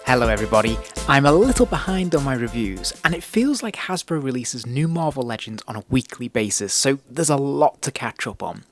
Hello everybody, I'm a little behind on my reviews, and it feels like Hasbro releases new Marvel Legends on a weekly basis, so there's a lot to catch up on.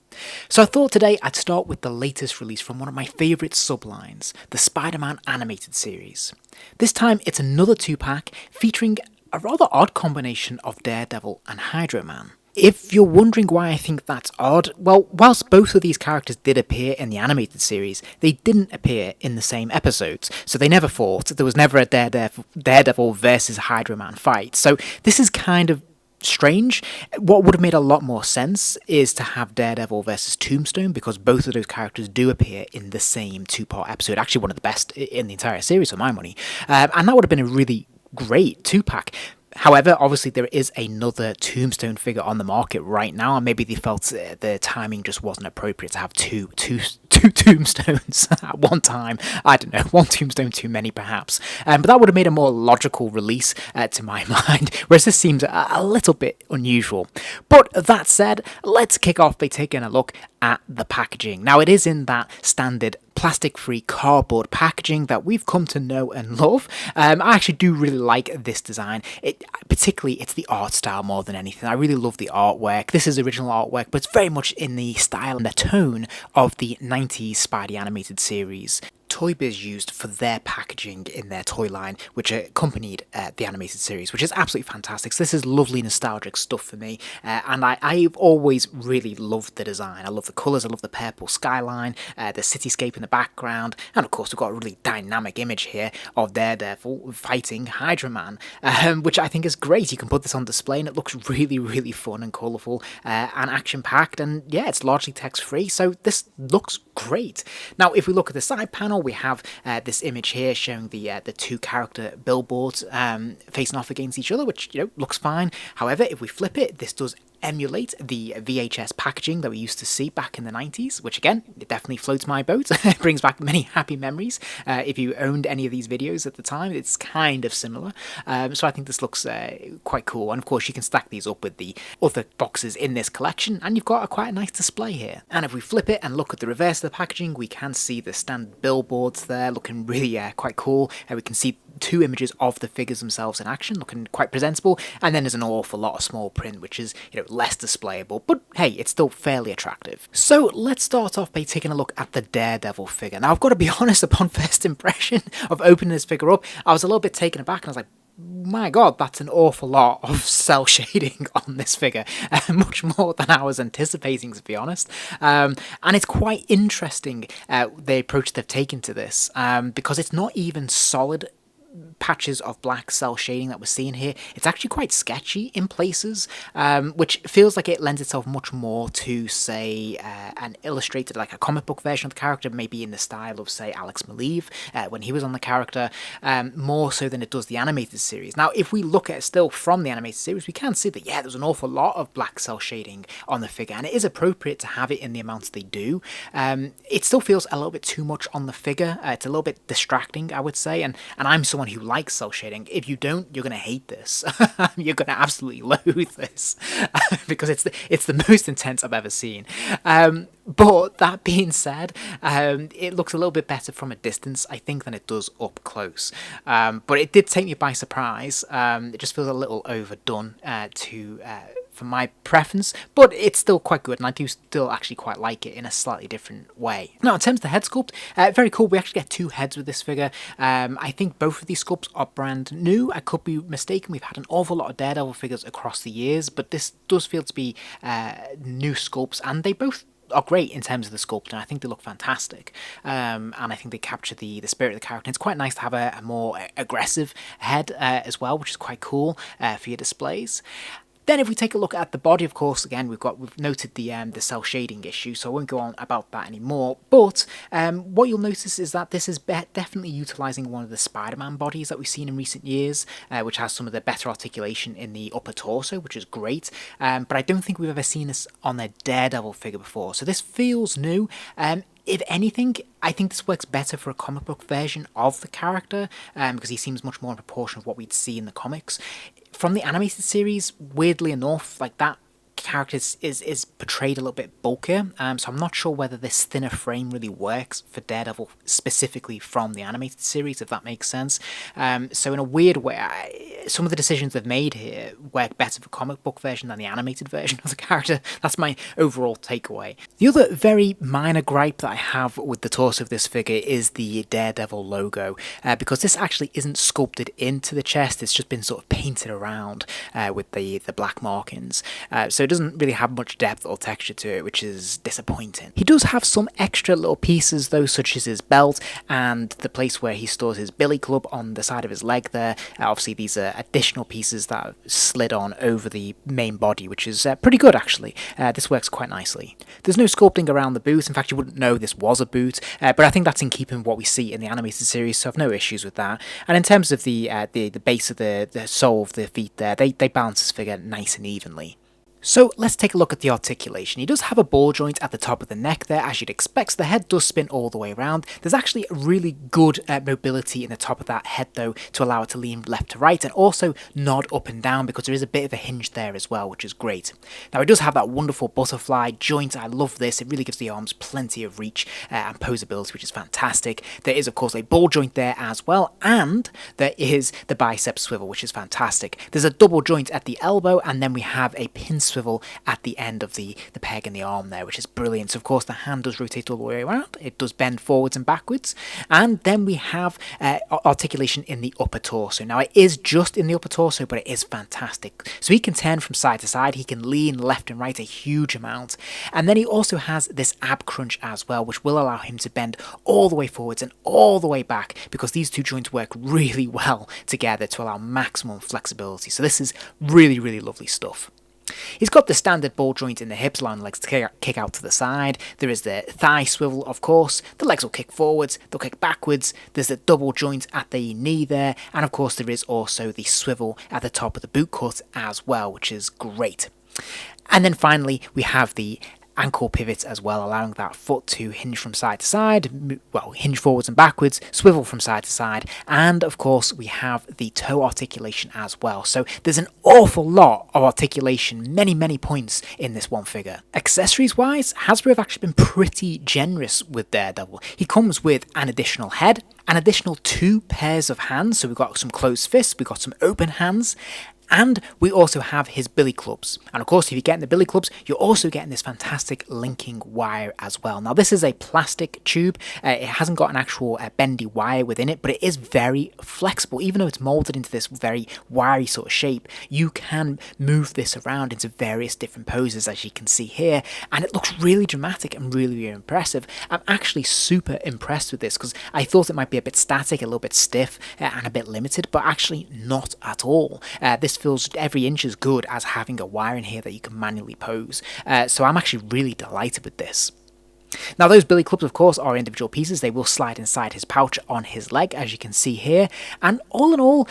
So I thought today I'd start with the latest release from one of my favourite sublines, the Spider-Man animated series. This time it's another 2-pack featuring a rather odd combination of Daredevil and Hydro Man. If you're wondering why I think that's odd, well, whilst both of these characters did appear in the animated series, they didn't appear in the same episodes, so they never fought. There was never a Daredevil versus Hydro Man fight, so this is kind of strange. What would have made a lot more sense is to have Daredevil versus Tombstone, because both of those characters do appear in the same 2-part episode, actually one of the best in the entire series for my money, and that would have been a really great 2-pack. However, obviously there is another Tombstone figure on the market right now, and maybe they felt the timing just wasn't appropriate to have two Tombstones at one time. I don't know, one Tombstone too many perhaps. But that would have made a more logical release to my mind, whereas this seems a little bit unusual. But that said, let's kick off by taking a look at the packaging. Now, it is in that standard plastic-free cardboard packaging that we've come to know and love. I actually do really like this design. Particularly, it's the art style more than anything. I really love the artwork. This is original artwork, but it's very much in the style and the tone of the 90s Spidey animated series. Toy Biz used for their packaging in their toy line, which accompanied the animated series, which is absolutely fantastic. So this is lovely nostalgic stuff for me, and I've always really loved the design. I love the colours, I love the purple skyline, the cityscape in the background, and of course we've got a really dynamic image here of Daredevil fighting Hydro Man, which I think is great. You can put this on display and it looks really, really fun and colourful and action-packed, and yeah, it's largely text-free, so this looks great. Now, if we look at the side panel, we have this image here showing the two character billboards facing off against each other, which, you know, looks fine. However, if we flip it, this does emulate the VHS packaging that we used to see back in the 90s, which again, it definitely floats my boat. It brings back many happy memories. If you owned any of these videos at the time, it's kind of similar. So I think this looks quite cool. And of course, you can stack these up with the other boxes in this collection, and you've got quite a nice display here. And if we flip it and look at the reverse of the packaging, we can see the standard billboards there looking really quite cool. We can see 2 images of the figures themselves in action, looking quite presentable, and then there's an awful lot of small print, which is, you know, less displayable, but hey, it's still fairly attractive. So let's start off by taking a look at the Daredevil figure. Now, I've got to be honest, upon first impression of opening this figure up, I was a little bit taken aback, and I was like, my god, that's an awful lot of cell shading on this figure, much more than I was anticipating, to be honest. And it's quite interesting, the approach they've taken to this, because it's not even solid patches of black cell shading that we're seeing here. It's actually quite sketchy in places, which feels like it lends itself much more to, say, an illustrated, like a comic book version of the character, maybe in the style of, say, Alex MacLeod when he was on the character, more so than it does the animated series. Now, if we look at it still from the animated series, we can see that, yeah, there's an awful lot of black cell shading on the figure, and it is appropriate to have it in the amounts they do. It still feels a little bit too much on the figure. It's a little bit distracting, I would say, and I'm someone who likes cell shading. If you don't, you're going to hate this. You're going to absolutely loathe this because it's the most intense I've ever seen. But that being said, it looks a little bit better from a distance, I think, than it does up close. But it did take me by surprise. It just feels a little overdone for my preference, but it's still quite good, and I do still actually quite like it in a slightly different way. Now, in terms of the head sculpt, very cool. We actually get 2 heads with this figure. I think both of these sculpts are brand new. I could be mistaken. We've had an awful lot of Daredevil figures across the years, but this does feel to be new sculpts, and they both are great in terms of the sculpt, and I think they look fantastic, and I think they capture the spirit of the character. It's quite nice to have a more aggressive head as well, which is quite cool for your displays. Then if we take a look at the body, of course, again, we've noted the cell shading issue, so I won't go on about that anymore. But what you'll notice is that this is definitely utilising one of the Spider-Man bodies that we've seen in recent years, which has some of the better articulation in the upper torso, which is great. But I don't think we've ever seen this on a Daredevil figure before, so this feels new. If anything, I think this works better for a comic book version of the character, because he seems much more in proportion of what we'd see in the comics. From the animated series, weirdly enough, like that character is portrayed a little bit bulkier, so I'm not sure whether this thinner frame really works for Daredevil specifically from the animated series, if that makes sense. So in a weird way, some of the decisions they've made here work better for comic book version than the animated version of the character. That's my overall takeaway. The other very minor gripe that I have with the torso of this figure is the Daredevil logo, because this actually isn't sculpted into the chest, it's just been sort of painted around with the black markings, so it doesn't really have much depth or texture to it, which is disappointing. He does have some extra little pieces though, such as his belt and the place where he stores his billy club on the side of his leg there. Obviously these are additional pieces that have slid on over the main body, which is pretty good actually. This works quite nicely. There's no sculpting around the boot, in fact you wouldn't know this was a boot, but I think that's in keeping with what we see in the animated series, so I've no issues with that. And in terms of the base of the sole of the feet there, they balance this figure nice and evenly. So let's take a look at the articulation. He does have a ball joint at the top of the neck there, as you'd expect, so the head does spin all the way around. There's actually a really good mobility in the top of that head though, to allow it to lean left to right and also nod up and down, because there is a bit of a hinge there as well, which is great. Now it does have that wonderful butterfly joint. I love this. It really gives the arms plenty of reach and posability, which is fantastic. There is of course a ball joint there as well, and there is the bicep swivel, which is fantastic. There's a double joint at the elbow, and then we have a pin swivel at the end of the peg in the arm there, which is brilliant. So of course the hand does rotate all the way around, it does bend forwards and backwards, and then we have articulation in the upper torso. Now it is just in the upper torso, but it is fantastic. So he can turn from side to side, he can lean left and right a huge amount, and then he also has this ab crunch as well, which will allow him to bend all the way forwards and all the way back, because these two joints work really well together to allow maximum flexibility. So this is really, really lovely stuff. He's got the standard ball joint in the hips, allowing the legs to kick out to the side. There is the thigh swivel, of course. The legs will kick forwards, they'll kick backwards. There's the double joint at the knee there. And of course there is also the swivel at the top of the boot cut as well, which is great. And then finally we have the ankle pivots as well, allowing that foot to hinge from side to side, well, hinge forwards and backwards, swivel from side to side, and of course we have the toe articulation as well. So there's an awful lot of articulation, many points in this one figure. Accessories wise, Hasbro have actually been pretty generous with Daredevil. He comes with an additional head, an additional 2 pairs of hands, so we've got some closed fists, we've got some open hands, and we also have his billy clubs. And of course, if you're getting the billy clubs, you're also getting this fantastic linking wire as well. Now this is a plastic tube, it hasn't got an actual bendy wire within it, but it is very flexible. Even though it's molded into this very wiry sort of shape, you can move this around into various different poses, as you can see here, and it looks really dramatic and really impressive. I'm actually super impressed with this, because I thought it might be a bit static, a little bit stiff and a bit limited, but actually not at all. This feels every inch as good as having a wire in here that you can manually pose. So I'm actually really delighted with this. Now those billy clubs of course are individual pieces, they will slide inside his pouch on his leg, as you can see here, and all in all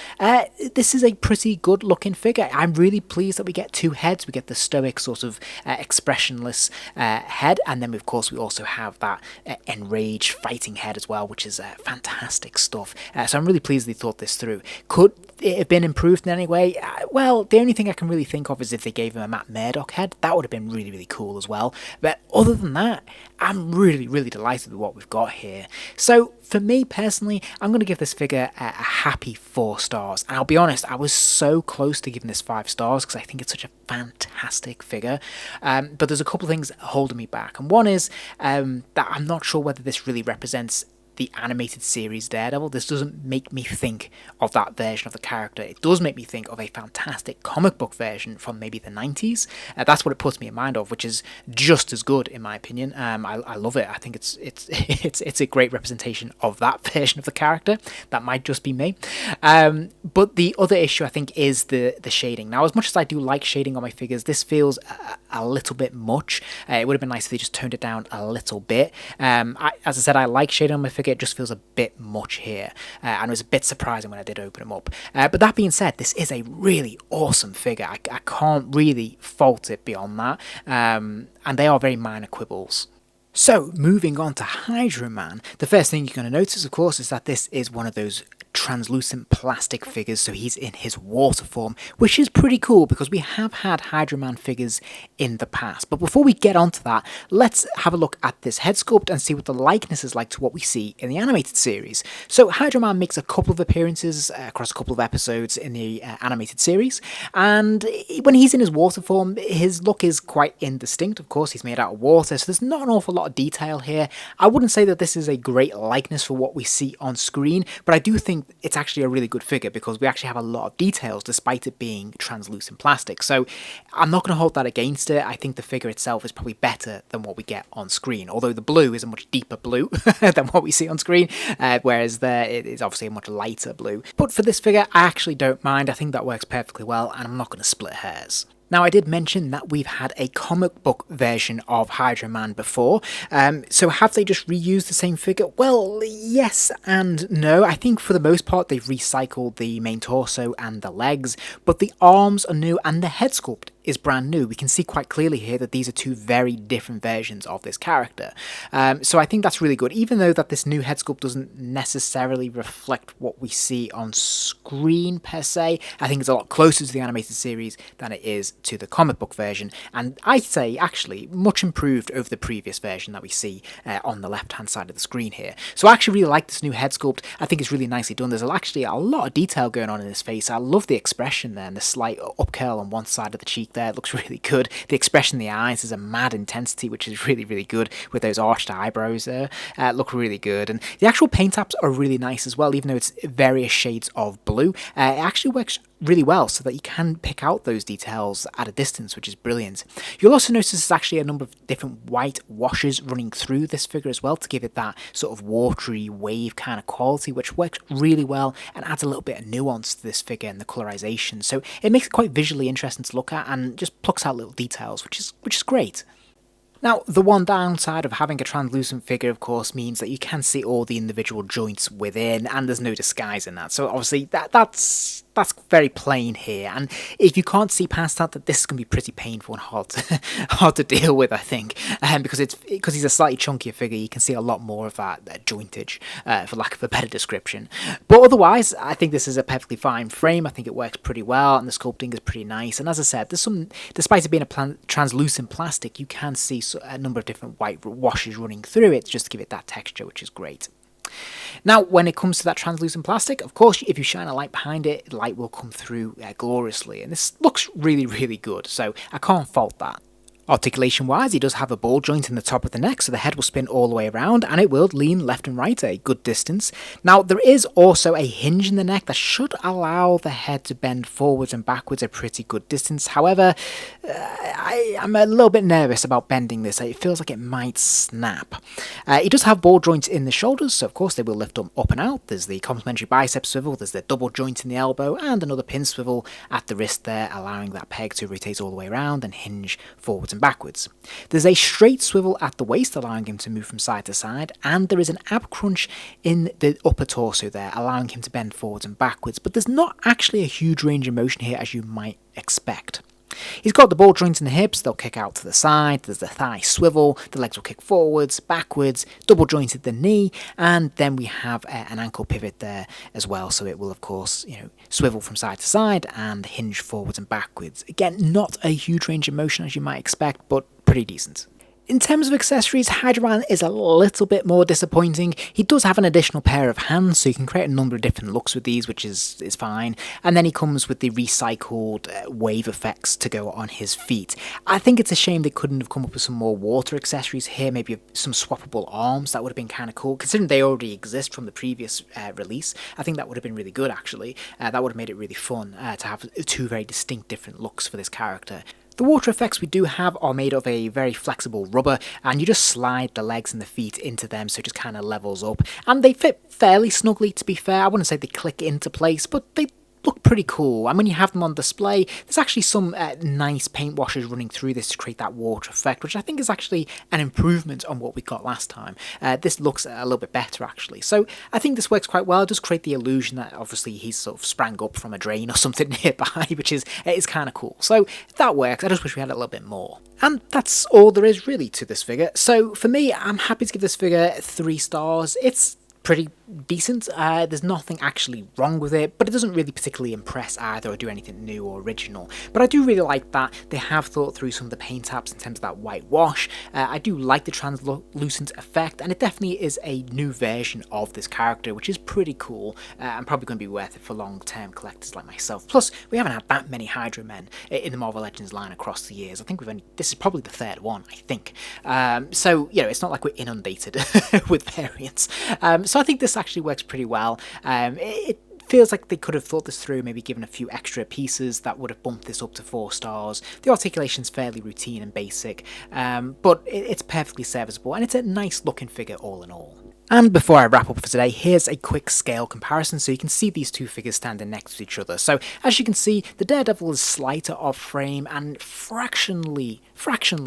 this is a pretty good looking figure. I'm really pleased that we get 2 heads. We get the stoic sort of expressionless head, and then of course we also have that enraged fighting head as well, which is fantastic stuff. So I'm really pleased they thought this through. Could it have been improved in any way? Well, the only thing I can really think of is if they gave him a Matt Murdock head. That would have been really cool as well, but other than that, I'm really delighted with what we've got here. So for me personally, I'm going to give this figure a happy 4 stars. And I'll be honest, I was so close to giving this 5 stars because I think it's such a fantastic figure. But there's a couple of things holding me back. And one is that I'm not sure whether this really represents the animated series Daredevil. This doesn't make me think of that version of the character. It does make me think of a fantastic comic book version from maybe the 90s. That's what it puts me in mind of, which is just as good in my opinion. I love it. I think it's a great representation of that version of the character. That might just be me. But the other issue I think is the shading. Now, as much as I do like shading on my figures, this feels a little bit much. It would have been nice if they just toned it down a little bit. As I said, I like shading on my figure. It just feels a bit much here, and it was a bit surprising when I did open them up. But that being said, this is a really awesome figure. I can't really fault it beyond that, and they are very minor quibbles. So, moving on to Hydro Man, the first thing you're going to notice, of course, is that this is one of those translucent plastic figures, so he's in his water form, which is pretty cool because we have had Hydro Man figures in the past. But before we get onto that, let's have a look at this head sculpt and see what the likeness is like to what we see in the animated series. So Hydro Man makes a couple of appearances across a couple of episodes in the animated series, and when he's in his water form, his look is quite indistinct. Of course, he's made out of water, so there's not an awful lot of detail here. I wouldn't say that this is a great likeness for what we see on screen, but I do think it's actually a really good figure because we actually have a lot of details despite it being translucent plastic. So I'm not going to hold that against it. I think the figure itself is probably better than what we get on screen, although the blue is a much deeper blue than what we see on screen, whereas there it is obviously a much lighter blue. But for this figure, I actually don't mind. I think that works perfectly well, and I'm not going to split hairs. Now, I did mention that we've had a comic book version of Hydro Man before, so have they just reused the same figure? Well, yes and no. I think for the most part they've recycled the main torso and the legs, but the arms are new and the head sculpt is brand new. We can see quite clearly here that these are two very different versions of this character. So I think that's really good, even though that this new head sculpt doesn't necessarily reflect what we see on screen per se. I think it's a lot closer to the animated series than it is to the comic book version, and I'd say actually much improved over the previous version that we see on the left hand side of the screen here. So I actually really like this new head sculpt. I think it's really nicely done. There's actually a lot of detail going on in his face. I love the expression there and the slight up curl on one side of the cheek there. It looks really good. The expression in the eyes is a mad intensity, which is really, really good with those arched eyebrows there. Look really good. And the actual paint apps are really nice as well, even though it's various shades of blue. It actually works really well so that you can pick out those details at a distance, which is brilliant. You'll also notice there's actually a number of different white washes running through this figure as well to give it that sort of watery wave kind of quality, which works really well and adds a little bit of nuance to this figure and the colorization. So it makes it quite visually interesting to look at and just plucks out little details, which is great. Now, the one downside of having a translucent figure, of course, means that you can see all the individual joints within, and there's no disguise in that. So obviously, that's very plain here. And if you can't see past that, this is going to be pretty painful and hard to deal with, I think, because he's a slightly chunkier figure. You can see a lot more of that jointage, for lack of a better description. But otherwise, I think this is a perfectly fine frame. I think it works pretty well, and the sculpting is pretty nice. And as I said, despite it being a translucent plastic, you can see a number of different white washes running through it just to give it that texture, which is great. Now, when it comes to that translucent plastic, of course, if you shine a light behind it, light will come through gloriously, and this looks really, really good, so I can't fault that. Articulation wise, he does have a ball joint in the top of the neck, so the head will spin all the way around and it will lean left and right a good distance. Now, there is also a hinge in the neck that should allow the head to bend forwards and backwards a pretty good distance. However, I'm a little bit nervous about bending this. It feels like it might snap. He does have ball joints in the shoulders, so of course they will lift up and out. There's the complementary bicep swivel, there's the double joint in the elbow, and another pin swivel at the wrist there, allowing that peg to rotate all the way around and hinge forwards and backwards. There's a straight swivel at the waist, allowing him to move from side to side, and there is an ab crunch in the upper torso there, allowing him to bend forwards and backwards, but there's not actually a huge range of motion here as you might expect. He's got the ball joints in the hips, they'll kick out to the side, there's the thigh swivel, the legs will kick forwards, backwards, double jointed the knee, and then we have an ankle pivot there as well, so it will of course, swivel from side to side and hinge forwards and backwards. Again, not a huge range of motion as you might expect, but pretty decent. In terms of accessories, Hydro Man is a little bit more disappointing. He does have an additional pair of hands, so you can create a number of different looks with these, which is fine. And then he comes with the recycled wave effects to go on his feet. I think it's a shame they couldn't have come up with some more water accessories here, maybe some swappable arms. That would have been kind of cool, considering they already exist from the previous release. I think that would have been really good, actually. That would have made it really fun to have two very distinct different looks for this character. The water effects we do have are made of a very flexible rubber, and you just slide the legs and the feet into them, so it just kind of levels up. And they fit fairly snugly, to be fair. I wouldn't say they click into place, but they look pretty cool. And when you have them on display, there's actually some nice paint washes running through this to create that water effect, which I think is actually an improvement on what we got last time. This looks a little bit better, actually. So I think this works quite well. It does create the illusion that obviously he's sort of sprang up from a drain or something nearby, which is kind of cool. So that works. I just wish we had a little bit more. And that's all there is really to this figure. So for me, I'm happy to give this figure 3 stars. It's pretty decent. There's nothing actually wrong with it, but it doesn't really particularly impress either or do anything new or original. But I do really like that they have thought through some of the paint apps in terms of that whitewash. I do like the translucent effect, and it definitely is a new version of this character, which is pretty cool, and probably going to be worth it for long-term collectors like myself. Plus, we haven't had that many Hydra men in the Marvel Legends line across the years. I think this is probably the third one, I think. So, you know, it's not like we're inundated with variants. So I think this actually works pretty well. It feels like they could have thought this through, maybe given a few extra pieces that would have bumped this up to 4 stars. The articulation's fairly routine and basic, but it's perfectly serviceable, and it's a nice looking figure all in all. And before I wrap up for today, here's a quick scale comparison so you can see these two figures standing next to each other. So as you can see, the Daredevil is slighter of frame and fractionally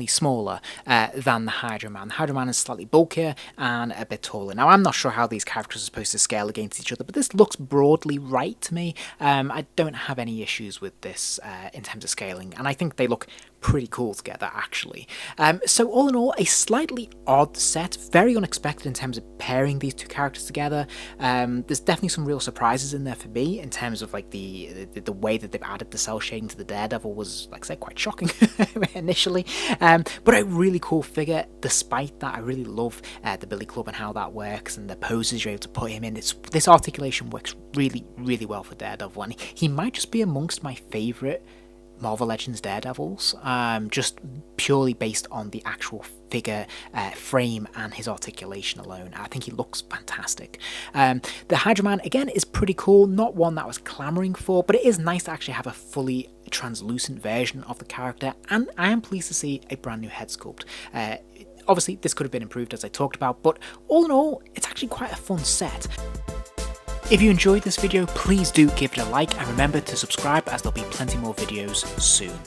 smaller than the Hydra Man. The Hydra Man is slightly bulkier and a bit taller. Now, I'm not sure how these characters are supposed to scale against each other, but this looks broadly right to me. I don't have any issues with this in terms of scaling, and I think they look pretty cool together, actually. So all in all, a slightly odd set, very unexpected in terms of pairing these two characters together. There's definitely some real surprises in there for me in terms of like the way that they've added the cell shading to the Daredevil was, like I said, quite shocking initially. But a really cool figure. Despite that, I really love the Billy Club and how that works and the poses you're able to put him in. This articulation works really, really well for Daredevil, and he might just be amongst my favourite Marvel Legends Daredevils, just purely based on the actual figure frame and his articulation alone. I think he looks fantastic. The Hydra Man, again, is pretty cool, not one that I was clamouring for, but it is nice to actually have a fully translucent version of the character, and I am pleased to see a brand new head sculpt. Obviously, this could have been improved, as I talked about, but all in all, it's actually quite a fun set. If you enjoyed this video, please do give it a like, and remember to subscribe as there'll be plenty more videos soon.